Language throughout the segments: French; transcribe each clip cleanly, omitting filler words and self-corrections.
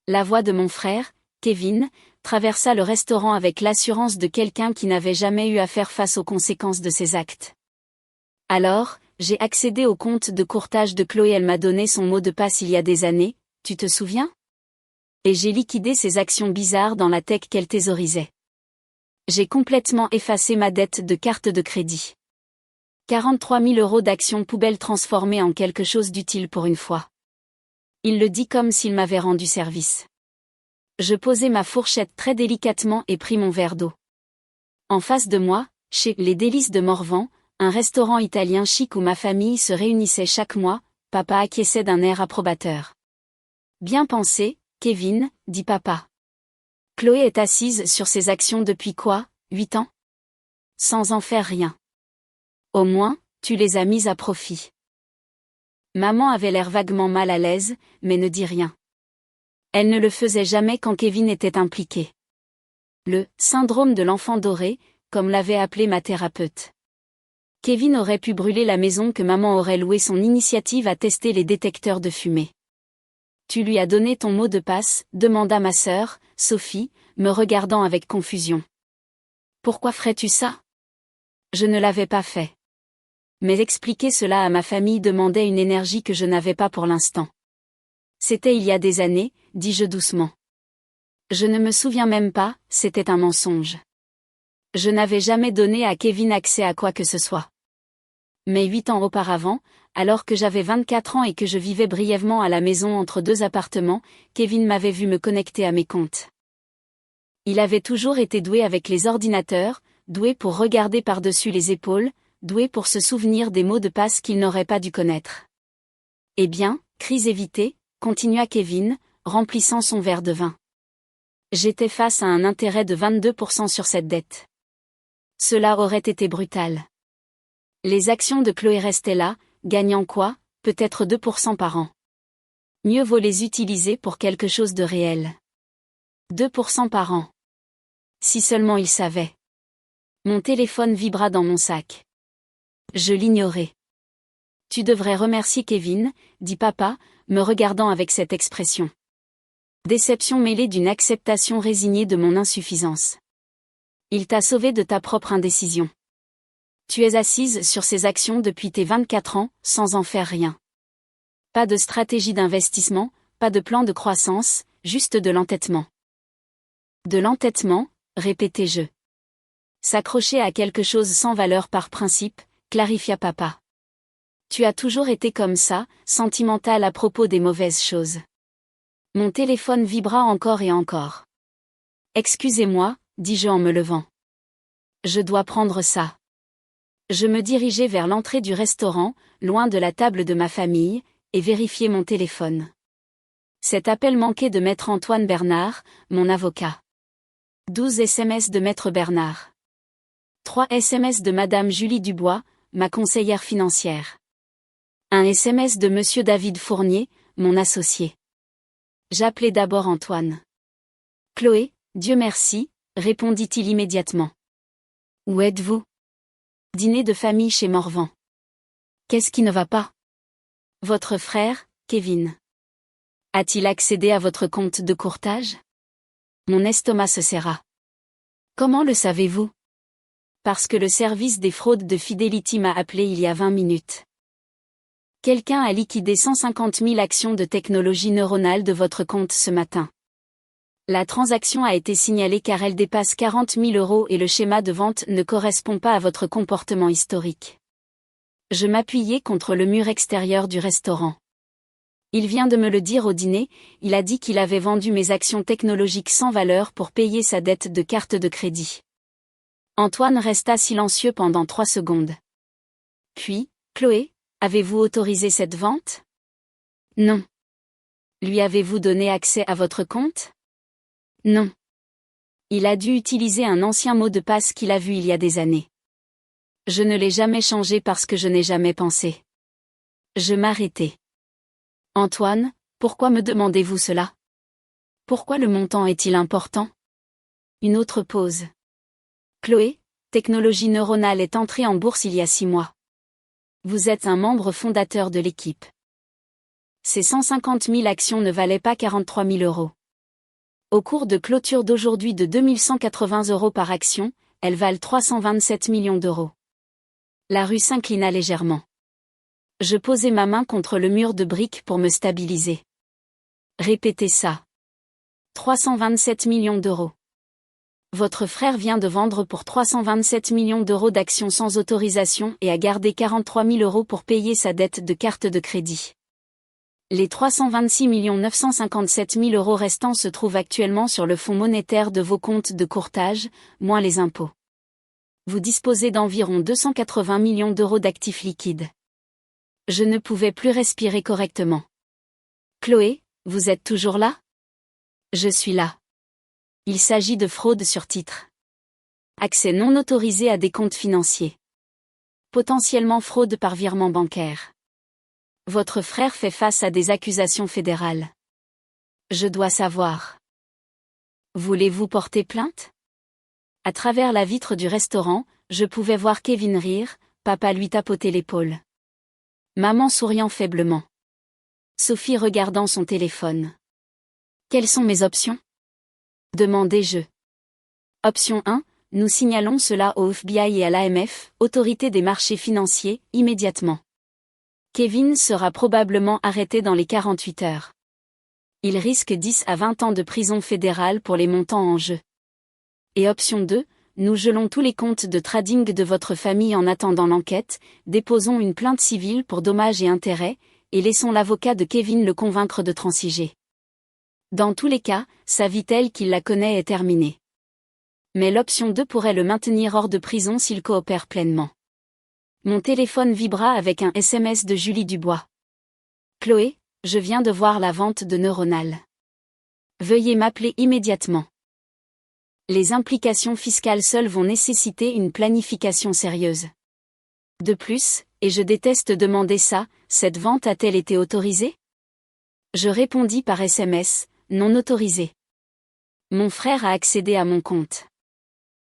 La voix de mon frère, Kevin, traversa le restaurant avec l'assurance de quelqu'un qui n'avait jamais eu à faire face aux conséquences de ses actes. Alors, j'ai accédé au compte de courtage de Chloé. Elle m'a donné son mot de passe il y a des années, tu te souviens? Et j'ai liquidé ses actions bizarres dans la tech qu'elle thésaurisait. J'ai complètement effacé ma dette de carte de crédit. 43 000 € d'actions poubelles transformées en quelque chose d'utile pour une fois. Il le dit comme s'il m'avait rendu service. Je posai ma fourchette très délicatement et pris mon verre d'eau. En face de moi, chez Les Délices de Morvan, un restaurant italien chic où ma famille se réunissait chaque mois, papa acquiesçait d'un air approbateur. Bien pensé, Kevin, dit papa. Chloé est assise sur ses actions depuis quoi, 8 ans? Sans en faire rien. Au moins, tu les as mises à profit. Maman avait l'air vaguement mal à l'aise, mais ne dit rien. Elle ne le faisait jamais quand Kevin était impliqué. Le « syndrome de l'enfant doré », comme l'avait appelé ma thérapeute. Kevin aurait pu brûler la maison que maman aurait louée. Son initiative à tester les détecteurs de fumée. Tu lui as donné ton mot de passe, demanda ma sœur, Sophie, me regardant avec confusion. Pourquoi ferais-tu ça? Je ne l'avais pas fait. Mais expliquer cela à ma famille demandait une énergie que je n'avais pas pour l'instant. C'était il y a des années, dis-je doucement. Je ne me souviens même pas, c'était un mensonge. Je n'avais jamais donné à Kevin accès à quoi que ce soit. Mais 8 ans auparavant, alors que j'avais 24 ans et que je vivais brièvement à la maison entre 2 appartements, Kevin m'avait vu me connecter à mes comptes. Il avait toujours été doué avec les ordinateurs, doué pour regarder par-dessus les épaules, doué pour se souvenir des mots de passe qu'il n'aurait pas dû connaître. Eh bien, crise évitée, continua Kevin, remplissant son verre de vin. J'étais face à un intérêt de 22% sur cette dette. Cela aurait été brutal. Les actions de Chloé restaient là, gagnant quoi, peut-être 2% par an. Mieux vaut les utiliser pour quelque chose de réel. 2% par an. Si seulement il savait. Mon téléphone vibra dans mon sac. Je l'ignorais. Tu devrais remercier Kevin, dit papa, me regardant avec cette expression. Déception mêlée d'une acceptation résignée de mon insuffisance. Il t'a sauvé de ta propre indécision. Tu es assise sur ces actions depuis tes 24 ans, sans en faire rien. Pas de stratégie d'investissement, pas de plan de croissance, juste de l'entêtement. De l'entêtement, répétai-je. S'accrocher à quelque chose sans valeur par principe, clarifia papa. Tu as toujours été comme ça, sentimental à propos des mauvaises choses. Mon téléphone vibra encore et encore. Excusez-moi, dis-je en me levant. Je dois prendre ça. Je me dirigeai vers l'entrée du restaurant, loin de la table de ma famille, et vérifiai mon téléphone. Cet appel manquait de maître Antoine Bernard, mon avocat. 12 SMS de maître Bernard. 3 SMS de madame Julie Dubois, ma conseillère financière. Un SMS de monsieur David Fournier, mon associé. J'appelai d'abord Antoine. Chloé, Dieu merci, répondit-il immédiatement. Où êtes-vous? Dîner de famille chez Morvan. Qu'est-ce qui ne va pas? Votre frère, Kevin. A-t-il accédé à votre compte de courtage? Mon estomac se serra. Comment le savez-vous? Parce que le service des fraudes de Fidelity m'a appelé il y a 20 minutes. Quelqu'un a liquidé 150 000 actions de technologie neuronale de votre compte ce matin. La transaction a été signalée car elle dépasse 40 000 € et le schéma de vente ne correspond pas à votre comportement historique. Je m'appuyai contre le mur extérieur du restaurant. Il vient de me le dire au dîner, il a dit qu'il avait vendu mes actions technologiques sans valeur pour payer sa dette de carte de crédit. Antoine resta silencieux pendant 3 secondes. Puis, Chloé, avez-vous autorisé cette vente? Non. Lui avez-vous donné accès à votre compte? Non. Il a dû utiliser un ancien mot de passe qu'il a vu il y a des années. Je ne l'ai jamais changé parce que je n'ai jamais pensé. Je m'arrêtai. Antoine, pourquoi me demandez-vous cela? Pourquoi le montant est-il important? Une autre pause. Chloé, Technologie Neuronale est entrée en bourse il y a 6 mois. Vous êtes un membre fondateur de l'équipe. Ces 150 000 actions ne valaient pas 43 000 €. Au cours de clôture d'aujourd'hui de 2180 € par action, elles valent 327 millions d'euros. La rue s'inclina légèrement. Je posai ma main contre le mur de briques pour me stabiliser. Répétez ça. 327 millions d'euros. Votre frère vient de vendre pour 327 millions d'euros d'actions sans autorisation et a gardé 43 000 € pour payer sa dette de carte de crédit. Les 326 957 000 € restants se trouvent actuellement sur le fonds monétaire de vos comptes de courtage, moins les impôts. Vous disposez d'environ 280 millions d'euros d'actifs liquides. Je ne pouvais plus respirer correctement. Chloé, vous êtes toujours là? Je suis là. Il s'agit de fraude sur titre. Accès non autorisé à des comptes financiers. Potentiellement fraude par virement bancaire. Votre frère fait face à des accusations fédérales. Je dois savoir. Voulez-vous porter plainte? À travers la vitre du restaurant, je pouvais voir Kevin rire, papa lui tapoter l'épaule. Maman souriant faiblement. Sophie regardant son téléphone. Quelles sont mes options? Demandai-je. Option 1, nous signalons cela au FBI et à l'AMF, Autorité des marchés financiers, immédiatement. Kevin sera probablement arrêté dans les 48 heures. Il risque 10 à 20 ans de prison fédérale pour les montants en jeu. Et option 2, nous gelons tous les comptes de trading de votre famille en attendant l'enquête, déposons une plainte civile pour dommages et intérêts, et laissons l'avocat de Kevin le convaincre de transiger. Dans tous les cas, sa vie telle qu'il la connaît est terminée. Mais l'option 2 pourrait le maintenir hors de prison s'il coopère pleinement. Mon téléphone vibra avec un SMS de Julie Dubois. Chloé, je viens de voir la vente de Neuronal. Veuillez m'appeler immédiatement. Les implications fiscales seules vont nécessiter une planification sérieuse. De plus, et je déteste demander ça, cette vente a-t-elle été autorisée? Je répondis par SMS, non autorisée. Mon frère a accédé à mon compte.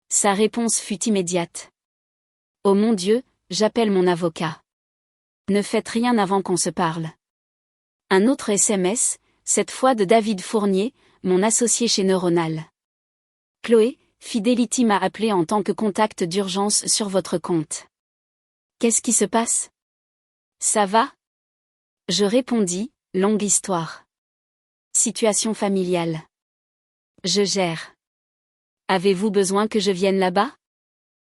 Sa réponse fut immédiate. Oh mon Dieu, j'appelle mon avocat. Ne faites rien avant qu'on se parle. Un autre SMS, cette fois de David Fournier, mon associé chez Neuronal. Chloé, Fidelity m'a appelé en tant que contact d'urgence sur votre compte. Qu'est-ce qui se passe? Ça va? Je répondis, longue histoire. Situation familiale. Je gère. Avez-vous besoin que je vienne là-bas?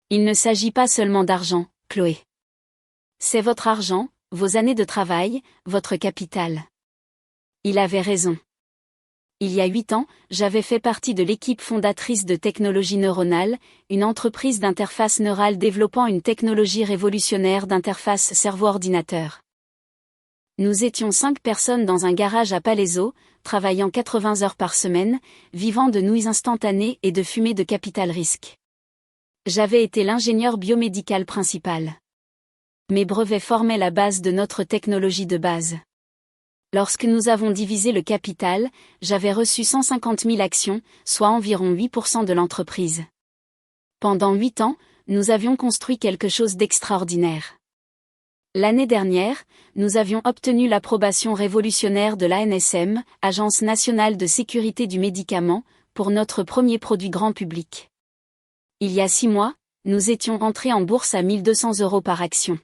Il ne s'agit pas seulement d'argent, Chloé. C'est votre argent, vos années de travail, votre capital. Il avait raison. Il y a 8 ans, j'avais fait partie de l'équipe fondatrice de Technologie Neuronale, une entreprise d'interface neurale développant une technologie révolutionnaire d'interface cerveau-ordinateur. Nous étions 5 personnes dans un garage à Palaiseau, travaillant 80 heures par semaine, vivant de nuits instantanées et de fumée de capital risque. J'avais été l'ingénieur biomédical principal. Mes brevets formaient la base de notre technologie de base. Lorsque nous avons divisé le capital, j'avais reçu 150 000 actions, soit environ 8% de l'entreprise. Pendant 8 ans, nous avions construit quelque chose d'extraordinaire. L'année dernière, nous avions obtenu l'approbation révolutionnaire de l'ANSM, Agence nationale de sécurité du médicament, pour notre premier produit grand public. Il y a 6 mois, nous étions entrés en bourse à 1 200 € par action.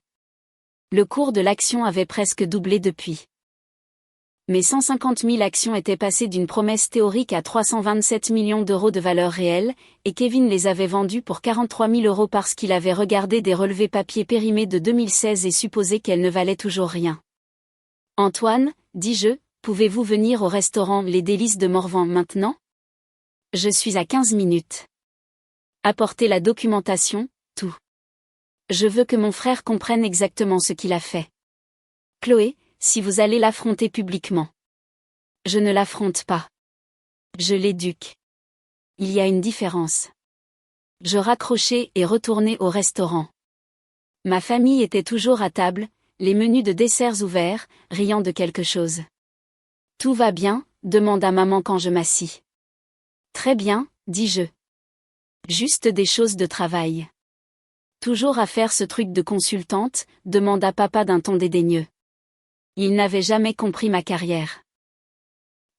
Le cours de l'action avait presque doublé depuis. Mes 150 000 actions étaient passées d'une promesse théorique à 327 millions d'euros de valeur réelle, et Kevin les avait vendues pour 43 000 € parce qu'il avait regardé des relevés papier périmés de 2016 et supposé qu'elles ne valaient toujours rien. Antoine, dis-je, pouvez-vous venir au restaurant Les Délices de Morvan maintenant? Je suis à 15 minutes. Apportez la documentation, tout. Je veux que mon frère comprenne exactement ce qu'il a fait. Chloé, si vous allez l'affronter publiquement. Je ne l'affronte pas. Je l'éduque. Il y a une différence. Je raccrochai et retournai au restaurant. Ma famille était toujours à table, les menus de desserts ouverts, riant de quelque chose. Tout va bien? Demanda maman quand je m'assis. Très bien, dis-je. Juste des choses de travail. Toujours à faire ce truc de consultante? Demanda papa d'un ton dédaigneux. Il n'avait jamais compris ma carrière.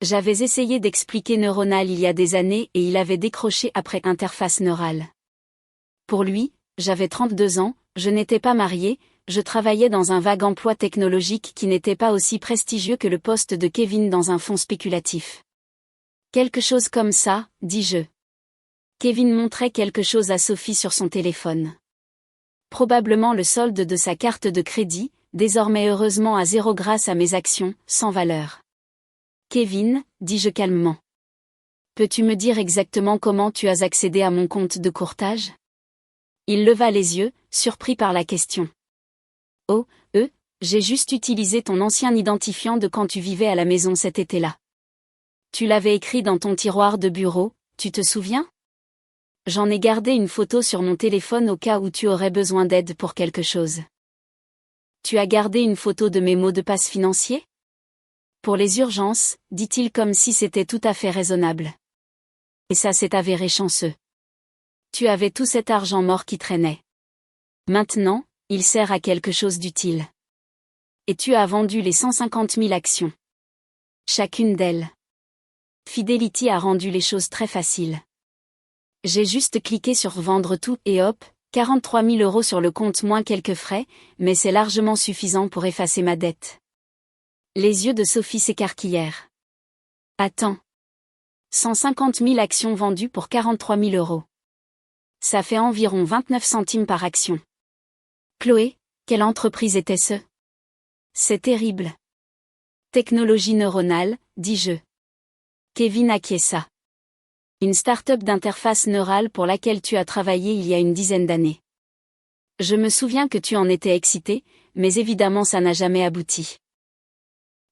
J'avais essayé d'expliquer neuronal il y a des années et il avait décroché après interface neurale. Pour lui, j'avais 32 ans, je n'étais pas marié, je travaillais dans un vague emploi technologique qui n'était pas aussi prestigieux que le poste de Kevin dans un fonds spéculatif. Quelque chose comme ça, dis-je. Kevin montrait quelque chose à Sophie sur son téléphone. Probablement le solde de sa carte de crédit, désormais heureusement à zéro grâce à mes actions, sans valeur. Kevin, dis-je calmement. Peux-tu me dire exactement comment tu as accédé à mon compte de courtage ? Il leva les yeux, surpris par la question. Oh, j'ai juste utilisé ton ancien identifiant de quand tu vivais à la maison cet été-là. Tu l'avais écrit dans ton tiroir de bureau, tu te souviens ? J'en ai gardé une photo sur mon téléphone au cas où tu aurais besoin d'aide pour quelque chose. Tu as gardé une photo de mes mots de passe financiers ? Pour les urgences, dit-il comme si c'était tout à fait raisonnable. Et ça s'est avéré chanceux. Tu avais tout cet argent mort qui traînait. Maintenant, il sert à quelque chose d'utile. Et tu as vendu les 150 000 actions. Chacune d'elles. Fidelity a rendu les choses très faciles. J'ai juste cliqué sur vendre tout et hop, 43 000 € sur le compte moins quelques frais, mais c'est largement suffisant pour effacer ma dette. Les yeux de Sophie s'écarquillèrent. Attends. 150 000 actions vendues pour 43 000 €. Ça fait environ 29 centimes par action. Chloé, quelle entreprise était-ce ? C'est terrible. Technologie neuronale, dis-je. Kevin acquiesça. Une start-up d'interface neurale pour laquelle tu as travaillé il y a une dizaine d'années. Je me souviens que tu en étais excité, mais évidemment ça n'a jamais abouti.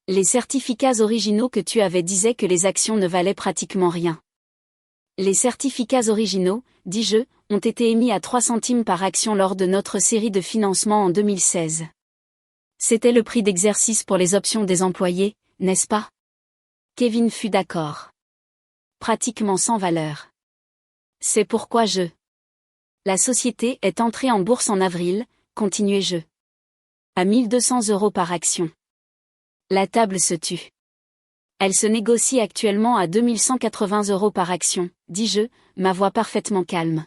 Les certificats originaux que tu avais disaient que les actions ne valaient pratiquement rien. Les certificats originaux, dis-je, ont été émis à 3 centimes par action lors de notre série de financement en 2016. C'était le prix d'exercice pour les options des employés, n'est-ce pas ? Kevin fut d'accord. Pratiquement sans valeur. C'est pourquoi La société est entrée en bourse en avril, continuai-je. À 1 200 € par action. La table se tut. Elle se négocie actuellement à 2 180 € par action, dis-je, ma voix parfaitement calme.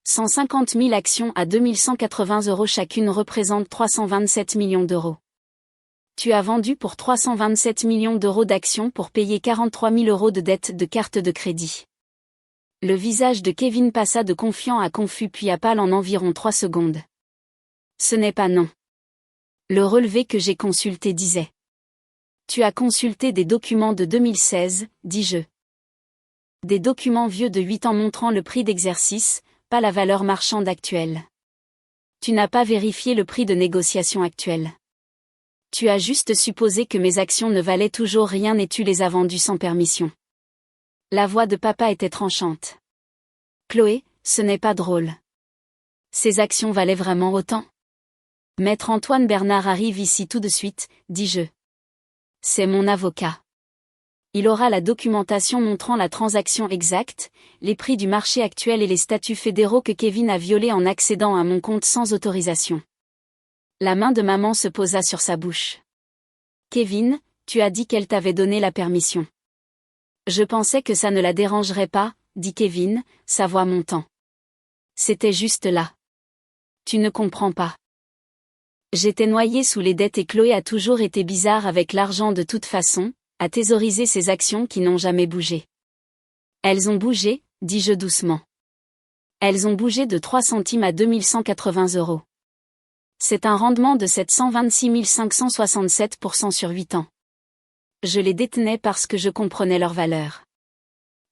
150 000 actions à 2 180 € chacune représentent 327 millions d'euros. Tu as vendu pour 327 millions d'euros d'actions pour payer 43 000 € de dette de carte de crédit. Le visage de Kevin passa de confiant à confus puis à pâle en environ 3 secondes. Ce n'est pas non. Le relevé que j'ai consulté disait. Tu as consulté des documents de 2016, dis-je. Des documents vieux de 8 ans montrant le prix d'exercice, pas la valeur marchande actuelle. Tu n'as pas vérifié le prix de négociation actuel. Tu as juste supposé que mes actions ne valaient toujours rien et tu les as vendues sans permission. La voix de papa était tranchante. Chloé, ce n'est pas drôle. Ces actions valaient vraiment autant ? Maître Antoine Bernard arrive ici tout de suite, dis-je. C'est mon avocat. Il aura la documentation montrant la transaction exacte, les prix du marché actuel et les statuts fédéraux que Kevin a violés en accédant à mon compte sans autorisation. La main de maman se posa sur sa bouche. Kevin, tu as dit qu'elle t'avait donné la permission. Je pensais que ça ne la dérangerait pas, dit Kevin, sa voix montant. C'était juste là. Tu ne comprends pas. J'étais noyé sous les dettes et Chloé a toujours été bizarre avec l'argent de toute façon, à thésauriser ses actions qui n'ont jamais bougé. Elles ont bougé, dis-je doucement. Elles ont bougé de 3 centimes à 2 180 €. C'est un rendement de 726 567% sur 8 ans. Je les détenais parce que je comprenais leur valeur.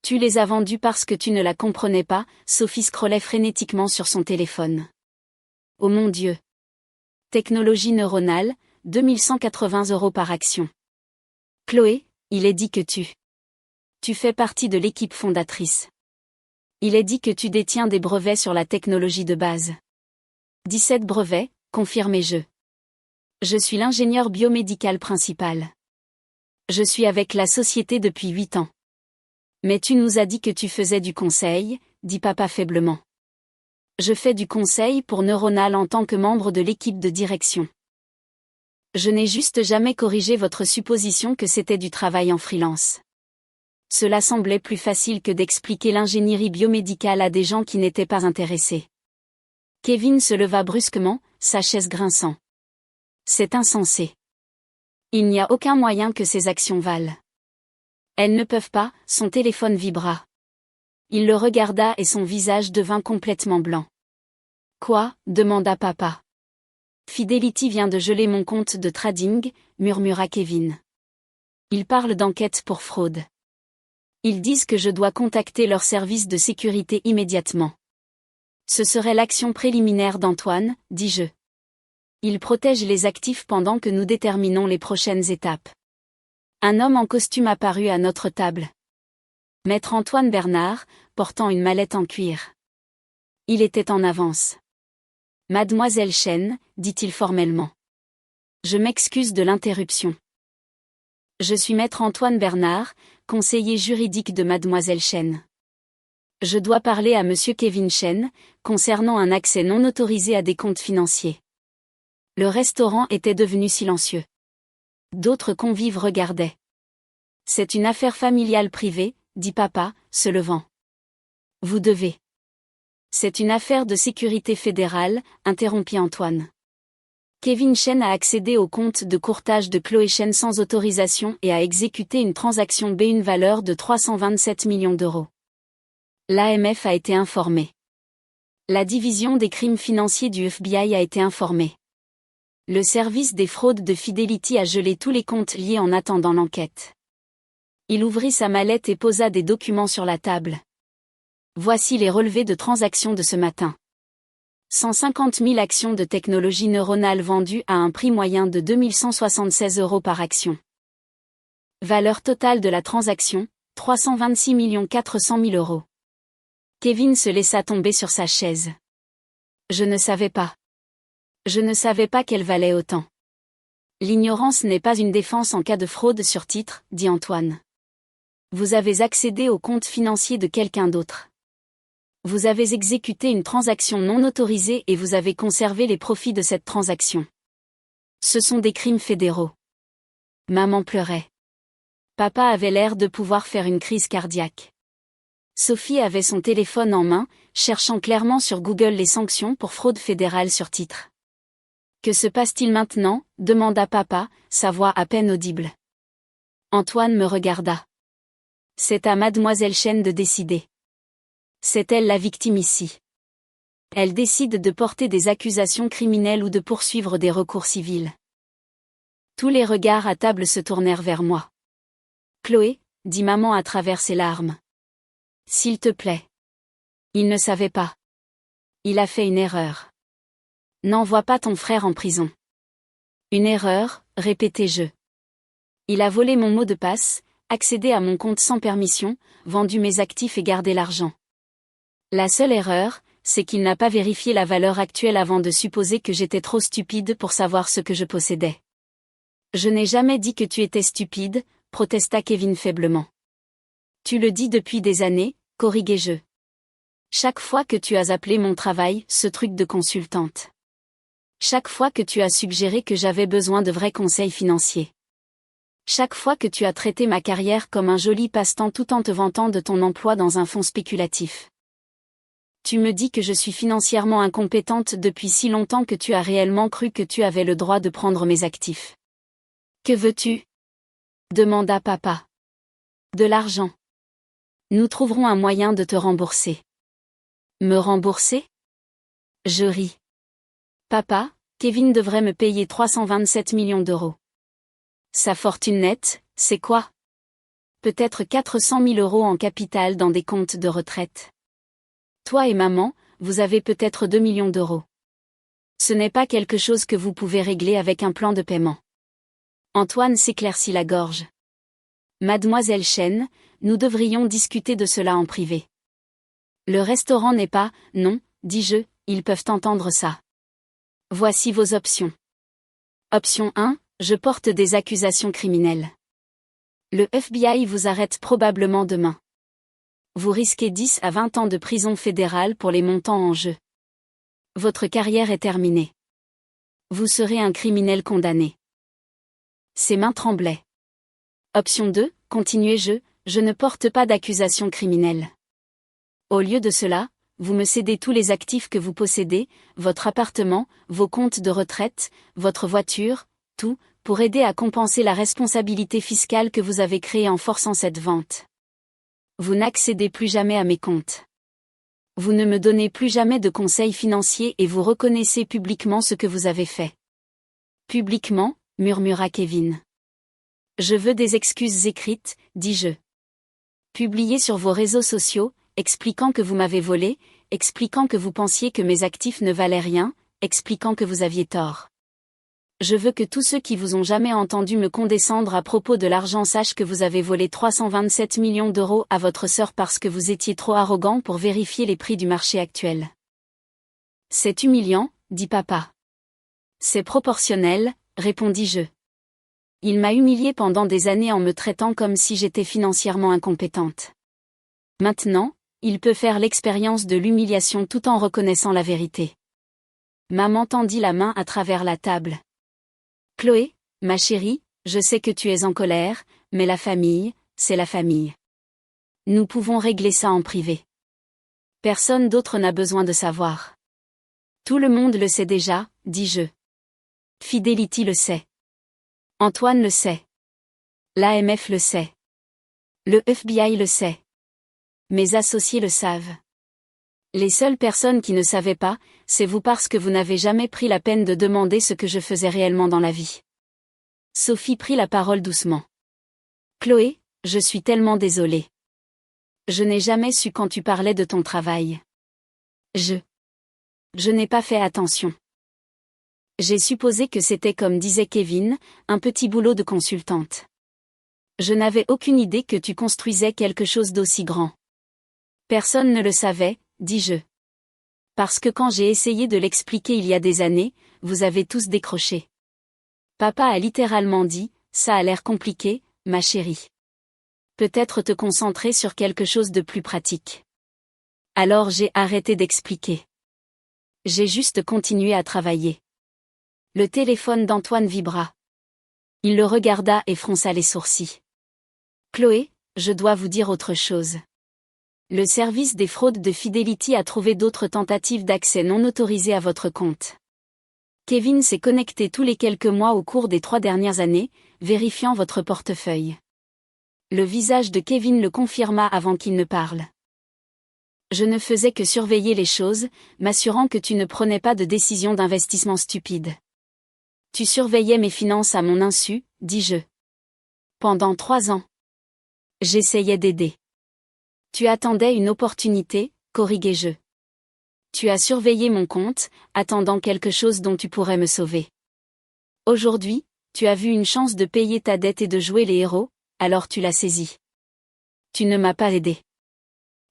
Tu les as vendues parce que tu ne la comprenais pas, Sophie scrollait frénétiquement sur son téléphone. Oh mon Dieu! Technologie neuronale, 2 180 € par action. Chloé, il est dit que tu fais partie de l'équipe fondatrice. Il est dit que tu détiens des brevets sur la technologie de base. 17 brevets, confirmai-je. Je suis l'ingénieur biomédical principal. Je suis avec la société depuis 8 ans. Mais tu nous as dit que tu faisais du conseil, dit papa faiblement. Je fais du conseil pour Neuronal en tant que membre de l'équipe de direction. Je n'ai juste jamais corrigé votre supposition que c'était du travail en freelance. Cela semblait plus facile que d'expliquer l'ingénierie biomédicale à des gens qui n'étaient pas intéressés. Kevin se leva brusquement, sa chaise grinçant. C'est insensé. Il n'y a aucun moyen que ces actions valent. Elles ne peuvent pas, son téléphone vibra. Il le regarda et son visage devint complètement blanc. Quoi, demanda papa. Fidelity vient de geler mon compte de trading, murmura Kevin. Ils parlent d'enquête pour fraude. Ils disent que je dois contacter leur service de sécurité immédiatement. Ce serait l'action préliminaire d'Antoine, dis-je. Il protège les actifs pendant que nous déterminons les prochaines étapes. Un homme en costume apparut à notre table. Maître Antoine Bernard, portant une mallette en cuir. Il était en avance. Mademoiselle Chen, dit-il formellement. Je m'excuse de l'interruption. Je suis Maître Antoine Bernard, conseiller juridique de Mademoiselle Chen. Je dois parler à Monsieur Kevin Chen, concernant un accès non autorisé à des comptes financiers. Le restaurant était devenu silencieux. D'autres convives regardaient. C'est une affaire familiale privée, dit papa, se levant. Vous devez. C'est une affaire de sécurité fédérale, interrompit Antoine. Kevin Chen a accédé au compte de courtage de Chloé Chen sans autorisation et a exécuté une transaction B d'une valeur de 327 millions d'euros. L'AMF a été informée. La division des crimes financiers du FBI a été informée. Le service des fraudes de Fidelity a gelé tous les comptes liés en attendant l'enquête. Il ouvrit sa mallette et posa des documents sur la table. Voici les relevés de transactions de ce matin. 150 000 actions de technologie neuronale vendues à un prix moyen de 2176 € par action. Valeur totale de la transaction, 326 400 000 €. Kevin se laissa tomber sur sa chaise. Je ne savais pas. Je ne savais pas qu'elle valait autant. L'ignorance n'est pas une défense en cas de fraude sur titre, dit Antoine. Vous avez accédé au compte financier de quelqu'un d'autre. Vous avez exécuté une transaction non autorisée et vous avez conservé les profits de cette transaction. Ce sont des crimes fédéraux. Maman pleurait. Papa avait l'air de pouvoir faire une crise cardiaque. Sophie avait son téléphone en main, cherchant clairement sur Google les sanctions pour fraude fédérale sur titre. Que se passe-t-il maintenant ? Demanda papa, sa voix à peine audible. Antoine me regarda. C'est à Mademoiselle Chen de décider. C'est elle la victime ici. Elle décide de porter des accusations criminelles ou de poursuivre des recours civils. Tous les regards à table se tournèrent vers moi. Chloé, dit maman à travers ses larmes. S'il te plaît. Il ne savait pas. Il a fait une erreur. N'envoie pas ton frère en prison. Une erreur, répétai-je. Il a volé mon mot de passe, accédé à mon compte sans permission, vendu mes actifs et gardé l'argent. La seule erreur, c'est qu'il n'a pas vérifié la valeur actuelle avant de supposer que j'étais trop stupide pour savoir ce que je possédais. Je n'ai jamais dit que tu étais stupide, protesta Kevin faiblement. Tu le dis depuis des années, corriguai-je. Chaque fois que tu as appelé mon travail, ce truc de consultante. Chaque fois que tu as suggéré que j'avais besoin de vrais conseils financiers. Chaque fois que tu as traité ma carrière comme un joli passe-temps tout en te vantant de ton emploi dans un fonds spéculatif. Tu me dis que je suis financièrement incompétente depuis si longtemps que tu as réellement cru que tu avais le droit de prendre mes actifs. Que veux-tu ? Demanda papa. De l'argent. Nous trouverons un moyen de te rembourser. Me rembourser ? Je ris. Papa, Kevin devrait me payer 327 millions d'euros. Sa fortune nette, c'est quoi ? Peut-être 400 000 € en capital dans des comptes de retraite. Toi et maman, vous avez peut-être 2 millions d'euros. Ce n'est pas quelque chose que vous pouvez régler avec un plan de paiement. Antoine s'éclaircit la gorge. Mademoiselle Chen, nous devrions discuter de cela en privé. Le restaurant n'est pas, non, dis-je, ils peuvent entendre ça. Voici vos options. Option 1, je porte des accusations criminelles. Le FBI vous arrête probablement demain. Vous risquez 10 à 20 ans de prison fédérale pour les montants en jeu. Votre carrière est terminée. Vous serez un criminel condamné. Ses mains tremblaient. Option 2, continuai-je, je ne porte pas d'accusation criminelle. Au lieu de cela, vous me cédez tous les actifs que vous possédez, votre appartement, vos comptes de retraite, votre voiture, tout, pour aider à compenser la responsabilité fiscale que vous avez créée en forçant cette vente. Vous n'accédez plus jamais à mes comptes. Vous ne me donnez plus jamais de conseils financiers et vous reconnaissez publiquement ce que vous avez fait. Publiquement, murmura Kevin. Je veux des excuses écrites, dis-je. Publiées sur vos réseaux sociaux, expliquant que vous m'avez volé, expliquant que vous pensiez que mes actifs ne valaient rien, expliquant que vous aviez tort. Je veux que tous ceux qui vous ont jamais entendu me condescendre à propos de l'argent sachent que vous avez volé 327 millions d'euros à votre sœur parce que vous étiez trop arrogant pour vérifier les prix du marché actuel. C'est humiliant, dit papa. C'est proportionnel, répondis-je. Il m'a humilié pendant des années en me traitant comme si j'étais financièrement incompétente. Maintenant, il peut faire l'expérience de l'humiliation tout en reconnaissant la vérité. Maman tendit la main à travers la table. Chloé, ma chérie, je sais que tu es en colère, mais la famille, c'est la famille. Nous pouvons régler ça en privé. Personne d'autre n'a besoin de savoir. Tout le monde le sait déjà, dis-je. Fidelity le sait. Antoine le sait. L'AMF le sait. Le FBI le sait. Mes associés le savent. Les seules personnes qui ne savaient pas, c'est vous parce que vous n'avez jamais pris la peine de demander ce que je faisais réellement dans la vie. Sophie prit la parole doucement. Chloé, je suis tellement désolée. Je n'ai jamais su quand tu parlais de ton travail. Je n'ai pas fait attention. J'ai supposé que c'était comme disait Kevin, un petit boulot de consultante. Je n'avais aucune idée que tu construisais quelque chose d'aussi grand. Personne ne le savait, dis-je. Parce que quand j'ai essayé de l'expliquer il y a des années, vous avez tous décroché. Papa a littéralement dit, ça a l'air compliqué, ma chérie. Peut-être te concentrer sur quelque chose de plus pratique. Alors j'ai arrêté d'expliquer. J'ai juste continué à travailler. Le téléphone d'Antoine vibra. Il le regarda et fronça les sourcils. Chloé, je dois vous dire autre chose. Le service des fraudes de Fidelity a trouvé d'autres tentatives d'accès non autorisées à votre compte. Kevin s'est connecté tous les quelques mois au cours des 3 dernières années, vérifiant votre portefeuille. Le visage de Kevin le confirma avant qu'il ne parle. Je ne faisais que surveiller les choses, m'assurant que tu ne prenais pas de décisions d'investissement stupides. Tu surveillais mes finances à mon insu, dis-je. Pendant 3 ans. J'essayais d'aider. Tu attendais une opportunité, corriguai-je. Tu as surveillé mon compte, attendant quelque chose dont tu pourrais me sauver. Aujourd'hui, tu as vu une chance de payer ta dette et de jouer les héros, alors tu l'as saisie. Tu ne m'as pas aidé.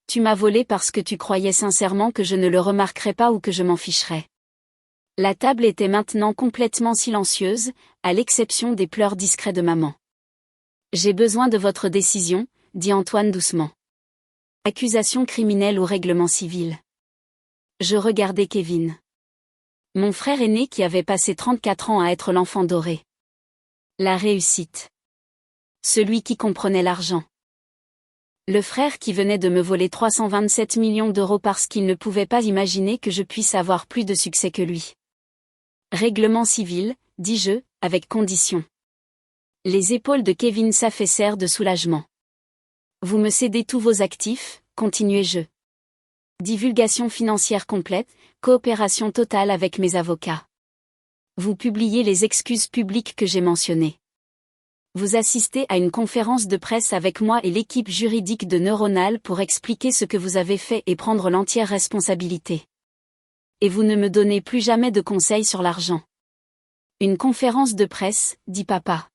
Tu m'as volé parce que tu croyais sincèrement que je ne le remarquerais pas ou que je m'en ficherais. La table était maintenant complètement silencieuse, à l'exception des pleurs discrets de maman. J'ai besoin de votre décision, dit Antoine doucement. Accusation criminelle ou règlement civil. Je regardais Kevin. Mon frère aîné qui avait passé 34 ans à être l'enfant doré. La réussite. Celui qui comprenait l'argent. Le frère qui venait de me voler 327 millions d'euros parce qu'il ne pouvait pas imaginer que je puisse avoir plus de succès que lui. Règlement civil, dis-je, avec condition. Les épaules de Kevin s'affaissèrent de soulagement. Vous me cédez tous vos actifs, continuai-je. Divulgation financière complète, coopération totale avec mes avocats. Vous publiez les excuses publiques que j'ai mentionnées. Vous assistez à une conférence de presse avec moi et l'équipe juridique de Neuronal pour expliquer ce que vous avez fait et prendre l'entière responsabilité. Et vous ne me donnez plus jamais de conseils sur l'argent. Une conférence de presse, dit papa.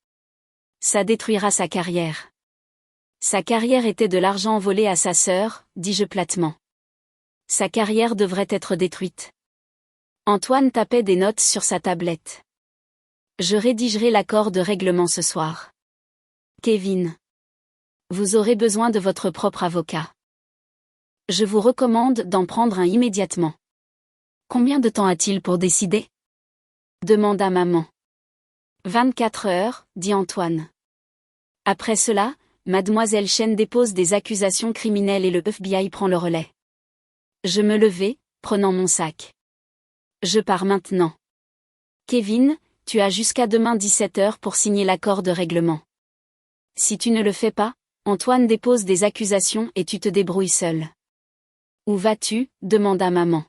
Ça détruira sa carrière. Sa carrière était de l'argent volé à sa sœur, dis-je platement. Sa carrière devrait être détruite. Antoine tapait des notes sur sa tablette. Je rédigerai l'accord de règlement ce soir. Kevin. Vous aurez besoin de votre propre avocat. Je vous recommande d'en prendre un immédiatement. Combien de temps a-t-il pour décider ? Demanda maman. 24 heures, dit Antoine. Après cela, Mademoiselle Chen dépose des accusations criminelles et le FBI prend le relais. Je me levai, prenant mon sac. Je pars maintenant. Kevin, tu as jusqu'à demain 17 heures pour signer l'accord de règlement. Si tu ne le fais pas, Antoine dépose des accusations et tu te débrouilles seul. Où vas-tu ? Demanda maman.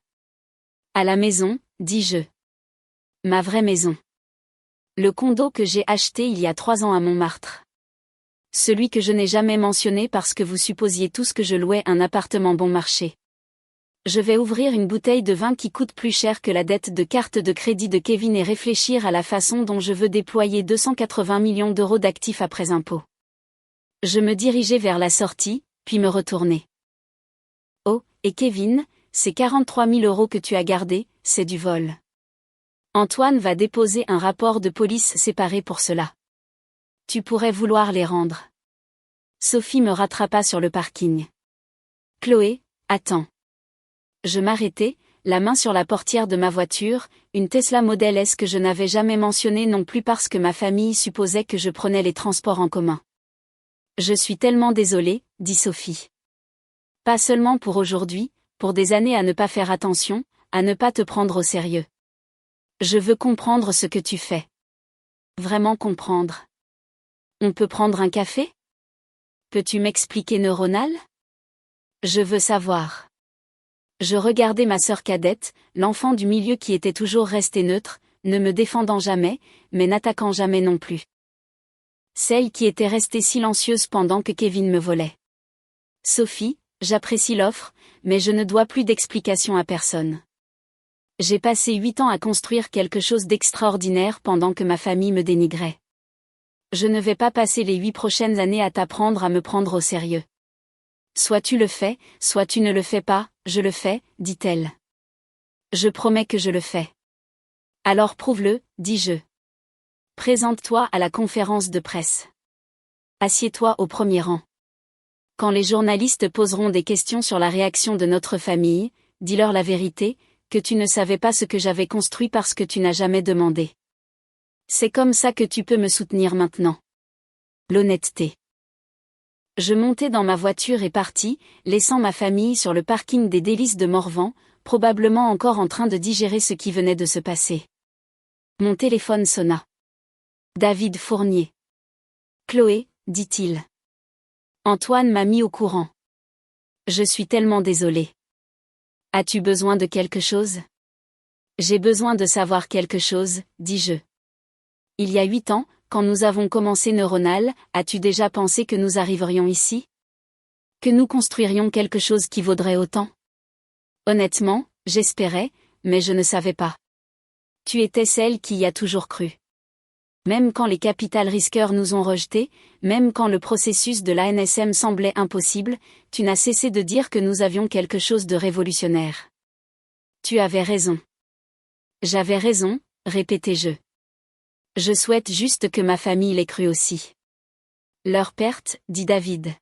À la maison, dis-je. Ma vraie maison. Le condo que j'ai acheté il y a 3 ans à Montmartre. Celui que je n'ai jamais mentionné parce que vous supposiez tous que je louais un appartement bon marché. Je vais ouvrir une bouteille de vin qui coûte plus cher que la dette de carte de crédit de Kevin et réfléchir à la façon dont je veux déployer 280 millions d'euros d'actifs après impôt. Je me dirigeai vers la sortie, puis me retournai. Oh, et Kevin, ces 43 000 euros que tu as gardés, c'est du vol. Antoine va déposer un rapport de police séparé pour cela. Tu pourrais vouloir les rendre. Sophie me rattrapa sur le parking. Chloé, attends. Je m'arrêtai, la main sur la portière de ma voiture, une Tesla Model S que je n'avais jamais mentionnée non plus parce que ma famille supposait que je prenais les transports en commun. Je suis tellement désolée, dit Sophie. Pas seulement pour aujourd'hui, pour des années à ne pas faire attention, à ne pas te prendre au sérieux. Je veux comprendre ce que tu fais. Vraiment comprendre. On peut prendre un café ? Peux-tu m'expliquer neuronal ? Je veux savoir. Je regardais ma sœur cadette, l'enfant du milieu qui était toujours restée neutre, ne me défendant jamais, mais n'attaquant jamais non plus. Celle qui était restée silencieuse pendant que Kevin me volait. Sophie, j'apprécie l'offre, mais je ne dois plus d'explications à personne. J'ai passé 8 ans à construire quelque chose d'extraordinaire pendant que ma famille me dénigrait. Je ne vais pas passer les 8 prochaines années à t'apprendre à me prendre au sérieux. Soit tu le fais, soit tu ne le fais pas, je le fais, dit-elle. Je promets que je le fais. Alors prouve-le, dis-je. Présente-toi à la conférence de presse. Assieds-toi au premier rang. Quand les journalistes poseront des questions sur la réaction de notre famille, dis-leur la vérité, que tu ne savais pas ce que j'avais construit parce que tu n'as jamais demandé. C'est comme ça que tu peux me soutenir maintenant. L'honnêteté. Je montai dans ma voiture et partis, laissant ma famille sur le parking des Délices de Morvan, probablement encore en train de digérer ce qui venait de se passer. Mon téléphone sonna. David Fournier. Chloé, dit-il. Antoine m'a mis au courant. Je suis tellement désolée. As-tu besoin de quelque chose ? J'ai besoin de savoir quelque chose, dis-je. Il y a 8 ans, quand nous avons commencé Neuronal, as-tu déjà pensé que nous arriverions ici ? Que nous construirions quelque chose qui vaudrait autant ? Honnêtement, j'espérais, mais je ne savais pas. Tu étais celle qui y a toujours cru. Même quand les capital risqueurs nous ont rejetés, même quand le processus de l'ANSM semblait impossible, tu n'as cessé de dire que nous avions quelque chose de révolutionnaire. Tu avais raison. J'avais raison, répétai-je. Je souhaite juste que ma famille l'ait cru aussi. Leur perte, dit David.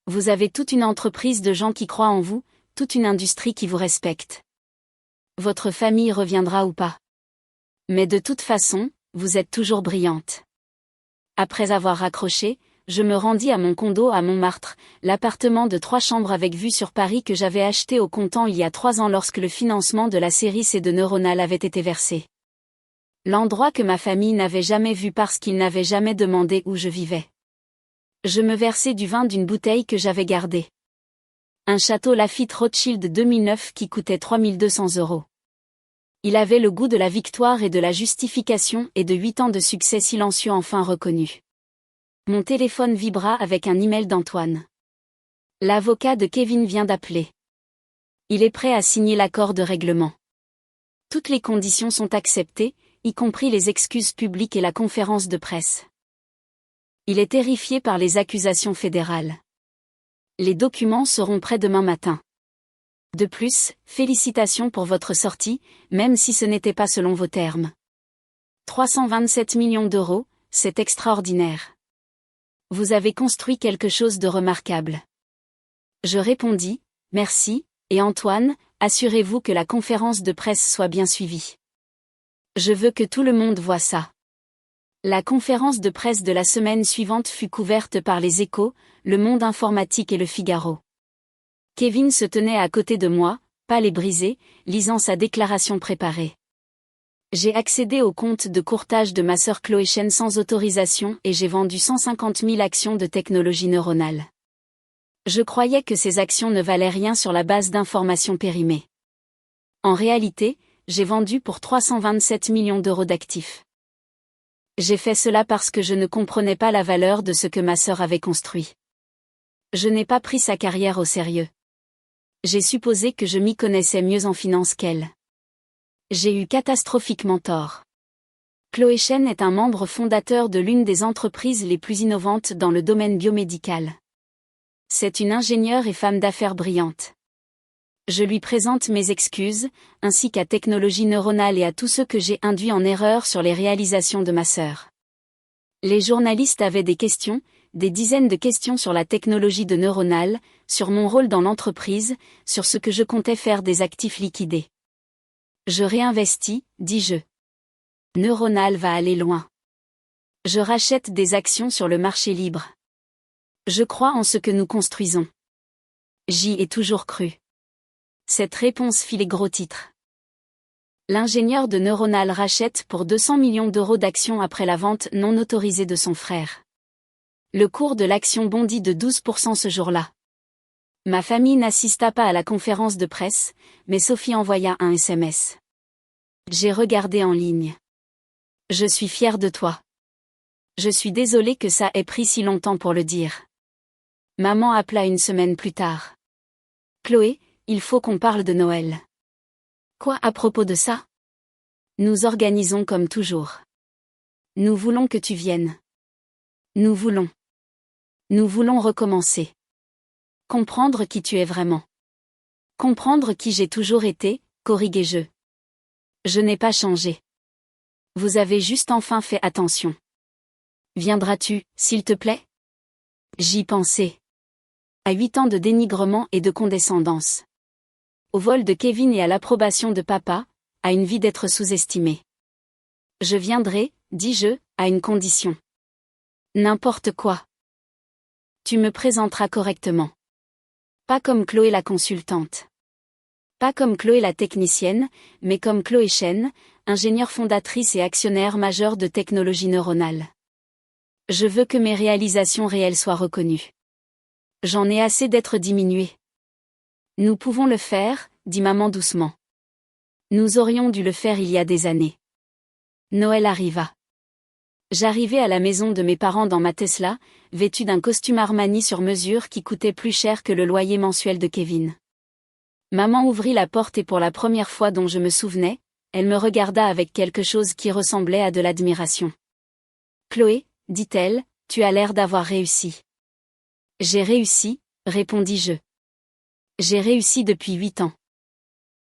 Vous avez toute une entreprise de gens qui croient en vous, toute une industrie qui vous respecte. Votre famille reviendra ou pas. Mais de toute façon, vous êtes toujours brillante. Après avoir raccroché, je me rendis à mon condo à Montmartre, l'appartement de 3 chambres avec vue sur Paris que j'avais acheté au comptant il y a 3 ans lorsque le financement de la série C de Neuronal avait été versé. L'endroit que ma famille n'avait jamais vu parce qu'ils n'avaient jamais demandé où je vivais. Je me versai du vin d'une bouteille que j'avais gardée. Un château Lafite Rothschild 2009 qui coûtait 3 200 €. Il avait le goût de la victoire et de la justification et de 8 ans de succès silencieux enfin reconnus. Mon téléphone vibra avec un email d'Antoine. L'avocat de Kevin vient d'appeler. Il est prêt à signer l'accord de règlement. Toutes les conditions sont acceptées, y compris les excuses publiques et la conférence de presse. Il est terrifié par les accusations fédérales. Les documents seront prêts demain matin. De plus, félicitations pour votre sortie, même si ce n'était pas selon vos termes. 327 millions d'euros, c'est extraordinaire. Vous avez construit quelque chose de remarquable. Je répondis, merci, et Antoine, assurez-vous que la conférence de presse soit bien suivie. Je veux que tout le monde voie ça. La conférence de presse de la semaine suivante fut couverte par les Échos, Le Monde Informatique et Le Figaro. Kevin se tenait à côté de moi, pâle et brisé, lisant sa déclaration préparée. J'ai accédé au compte de courtage de ma sœur Chloé Chen sans autorisation et j'ai vendu 150 000 actions de technologie neuronale. Je croyais que ces actions ne valaient rien sur la base d'informations périmées. En réalité, j'ai vendu pour 327 millions d'euros d'actifs. J'ai fait cela parce que je ne comprenais pas la valeur de ce que ma sœur avait construit. Je n'ai pas pris sa carrière au sérieux. J'ai supposé que je m'y connaissais mieux en finance qu'elle. J'ai eu catastrophiquement tort. Chloé Chen est un membre fondateur de l'une des entreprises les plus innovantes dans le domaine biomédical. C'est une ingénieure et femme d'affaires brillante. Je lui présente mes excuses, ainsi qu'à Technologie Neuronale et à tous ceux que j'ai induits en erreur sur les réalisations de ma sœur. Les journalistes avaient des questions, des dizaines de questions sur la technologie de Neuronale, sur mon rôle dans l'entreprise, sur ce que je comptais faire des actifs liquidés. Je réinvestis, dis-je. Neuronale va aller loin. Je rachète des actions sur le marché libre. Je crois en ce que nous construisons. J'y ai toujours cru. Cette réponse fit les gros titres. L'ingénieur de Neuronale rachète pour 200 millions d'euros d'actions après la vente non autorisée de son frère. Le cours de l'action bondit de 12% ce jour-là. Ma famille n'assista pas à la conférence de presse, mais Sophie envoya un SMS. J'ai regardé en ligne. Je suis fière de toi. Je suis désolée que ça ait pris si longtemps pour le dire. Maman appela une semaine plus tard. Chloé, il faut qu'on parle de Noël. Quoi à propos de ça? Nous organisons comme toujours. Nous voulons que tu viennes. Nous voulons recommencer. Comprendre qui tu es vraiment. Comprendre qui j'ai toujours été, corriguai-je. Je n'ai pas changé. Vous avez juste enfin fait attention. Viendras-tu, s'il te plaît? J'y pensais. À 8 ans de dénigrement et de condescendance. Au vol de Kevin et à l'approbation de papa, à une vie d'être sous-estimé. Je viendrai, dis-je, à une condition. N'importe quoi. Tu me présenteras correctement. Pas comme Chloé la consultante. Pas comme Chloé la technicienne, mais comme Chloé Chen, ingénieure fondatrice et actionnaire majeure de Technologie Neuronale. Je veux que mes réalisations réelles soient reconnues. J'en ai assez d'être diminuée. Nous pouvons le faire, dit maman doucement. Nous aurions dû le faire il y a des années. Noël arriva. J'arrivai à la maison de mes parents dans ma Tesla, vêtue d'un costume Armani sur mesure qui coûtait plus cher que le loyer mensuel de Kevin. Maman ouvrit la porte et pour la première fois dont je me souvenais, elle me regarda avec quelque chose qui ressemblait à de l'admiration. Chloé, dit-elle, tu as l'air d'avoir réussi. J'ai réussi, répondis-je. J'ai réussi depuis 8 ans.